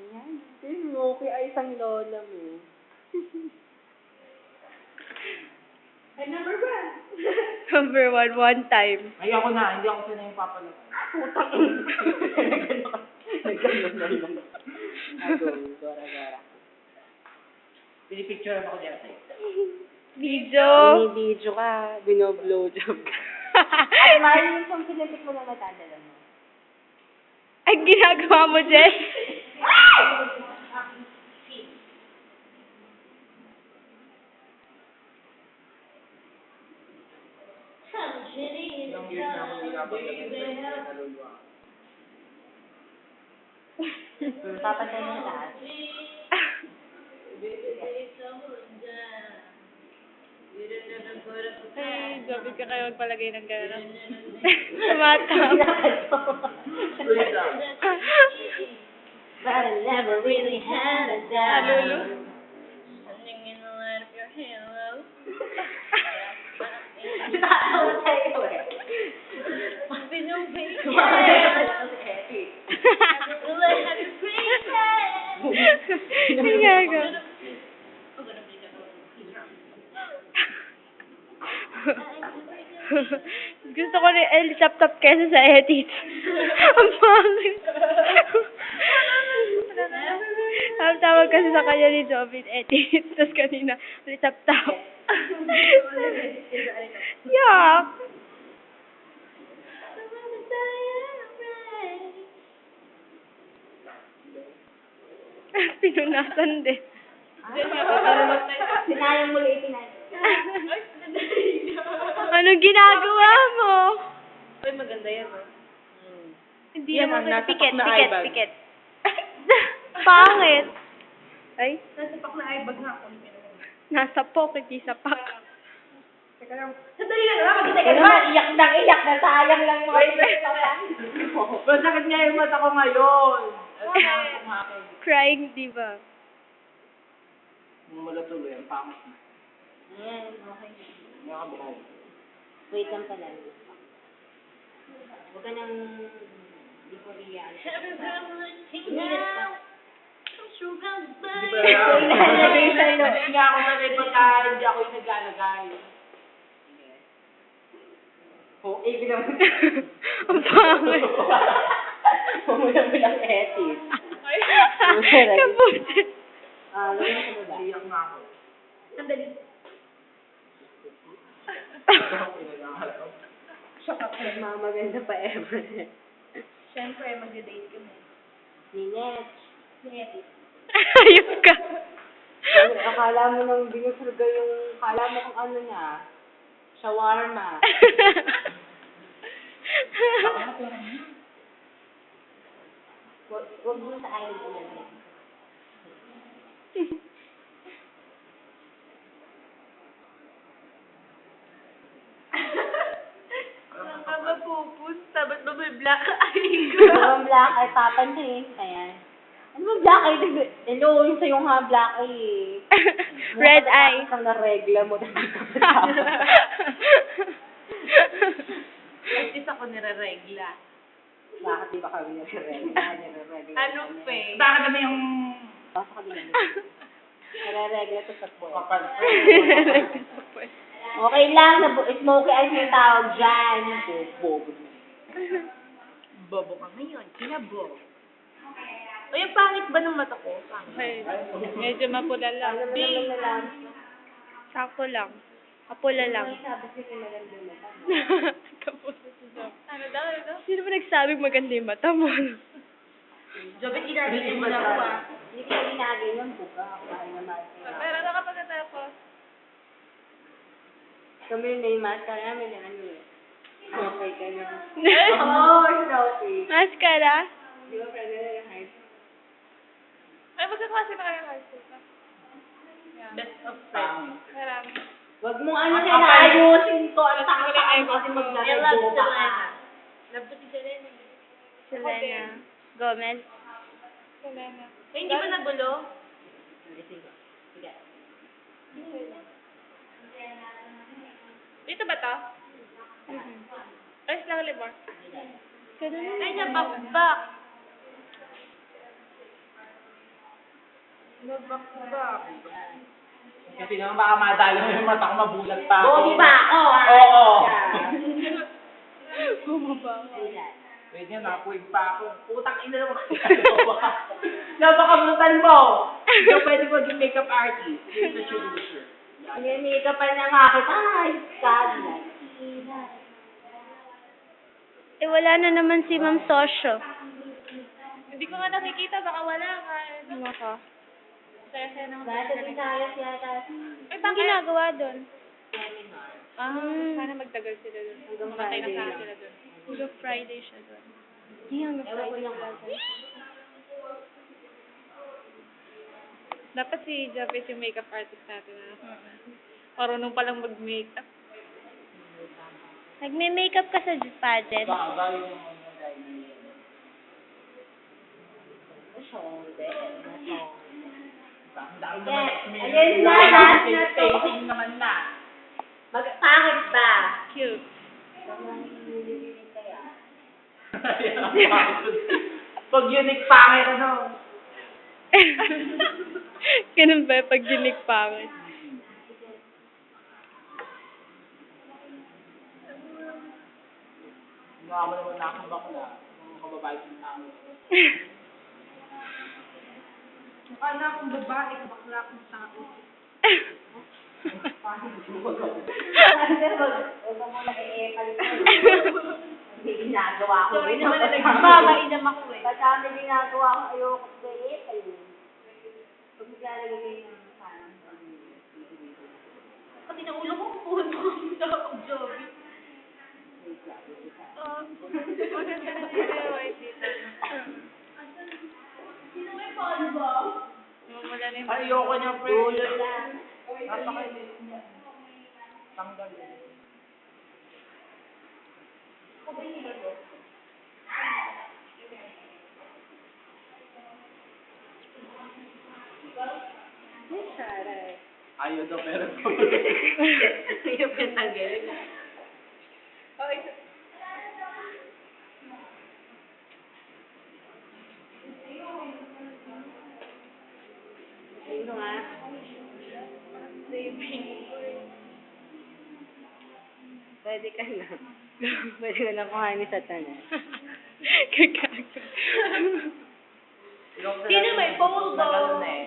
Ayan. Okay, ay isang lola mo. And number 1. Number 1, one time. Ayoko na, hindi ako sanay yung papalagay. Putang ina. Nagganon na lang. Agong, gara-gara. Pinipicture ako dyan sa'yo. Video. May video ka, bino-blowjob ka. At Marlene, kung sinipit mo lang matadala mo. Ay, ginagawa mo, Jess. Ilang years na ako hindi nakapagdating sa naluluwa. Papatay mo na lahat. Ay, Jobit ka kayo magpalagay ng gano'n. Tumatawa. Ulit lang. But I never really had a doubt. Lulu. Something in the light of your halo. Nakatawa tayo eh. Pinupin ka. Ang gago. Gusto ko rin El Chap-Tap kesa sa edit. Ang pangit. Ang tawag kasi sa kanya ni Jobin, edit. Tapos kanina, El Chap-Tap. Yuck. Pinunasan din. Sinayang muli itinay. Anong ginagawa mo? Uy, maganda yan, oh. Hindi Yan naman ang nasa pikit, pak na pikit, eyebag. pikit. Pangit. Ay, Nasa pak na eyebag nga ako. nasa pok, hindi sa pak. Teka lang. Sandali lang, makikita ka naman. Iyak na, sayang lang mga iyak na. Masakit nga yung mata ko ngayon. At nakakakumakin. Crying diva. Wala tuloy, ang pangit na. Ayan, okay. Nakabukay. Wait lang pala. Huwag ka nang di ko iyan. Hindi ba hindi ako sanay pagkain, hindi ako yung naglalagay. Oh, ibig naman. Ang pangit. Pumula mo lang edit. Kapusin. Lagyan mo sa baba. Iyak na ako. Sandali. Nagmamaganda pa ever. Siyempre, mag-date kami. Ninette. Sinipit. Ayos ka. Akala mo nang binusurga yung, akala mo kung ano na, shawarma. Huwag mo sa ayaw ko lang. Saan ka ba pupunta? Ba't ba may black eye ka? Yung black eye, papansin. Ayan. Ano ba black eye? Hello, yung sa'yo nga black eye eh. Red eye. Ang naregla mo dahil ka sa tao. At isa ko nire-regla. Bakit di ba kami nare-regla? Ano pe? Baka kami yung Basta kami nare-regla to sa po. kapal. Okay lang, smoky eyes yung tawag dyan. Bobo. Bobo ka ngayon. Kinabo. O yung pangit ba ng mata ko? Pangit. Okay. Medyo mapula lang. Alam mo naman na lang. Sakto lang. Mapula lang. Sabi siya maganda mo. Kapusin si Job. Ano daw? Ano daw? Sino ba nagsabing maganda yung mata mo? Jobet, inagin mo na ako ah. Hindi kita ginagay yung buka. Kaya naman. Pero ano kapag natapos? Kami na yung mascara namin na ano eh. Okay ka na. Oh, Selfie. Mascara? Di ba pwede na yung high school? Ay, magkaklase na kayo ng high school. Yeah. Best of friends. Marami. Wag mo ano na ayusin to. Ang takot Ay, kasi I maglagay love buka. Selena. Love ko si Selena. Selena Gomez. Selena. Eh, hindi ba nagulo? Sige. Dito ba to? Ay, sila libor. Ganun Ay, nabakbak. Nabak-bak. Kasi naman baka madali mo yung mata ko, mabulat pa ako. Bogi ba ako? Oo. Bumaba. Wait nga, nakuwig pa ako. Putang ina naman kasi napakabutan mo. Hindi ka pwede maging makeup artist. You're such a loser. Nangyamika pa na nga kita. Ay, sadly. Eh, wala na naman si Ma'am Sosyo. Hindi ko nga nakikita, baka wala ka. Maka. Saya-saya naman. Dahil sa Visayas yata. Ay, Anong ginagawa doon? Sana magtagal sila doon. Hanggang Matay na Friday sana lang. sila doon. Hanggang Friday siya doon. Hindi hanggang Ewan ko Friday lang. wala doon. Dapat si Javis yung makeup artist natin. Marunong palang mag-makeup. Nagme-makeup ka sa pageant. Baka yung ano dahil. Masyonde. Ang dami Yes. naman. Ayun na, last na to. Painting naman na. Pangit ba? Cute. Pag unique pangit, ano? Ganun ba pag ginig pangit? Nga mo naman nakakabak na. Mga kababae ng tao. Mukha na akong babae, bakla akong tao. Huwag mo na Hindi ginagawa ko. Sorry naman na nagmamainam ako eh. Ba't kami ginagawa ko? Ayoko ko Pag maglalagay ng parang Pati na ulo ko, puhon mo sa akong Joby. Maganda na sila yung white dito. Sino may follow ba? Wala na yung Ayoko niya, friend. dulo lang. Napakainis niya. Tanggal yun. Ayaw daw pero Yung pinagay. Sino nga? Pwede ka na. Pwede ka na kuhain ni Satanas. Kagago. Sino may phone na ba? ganun eh.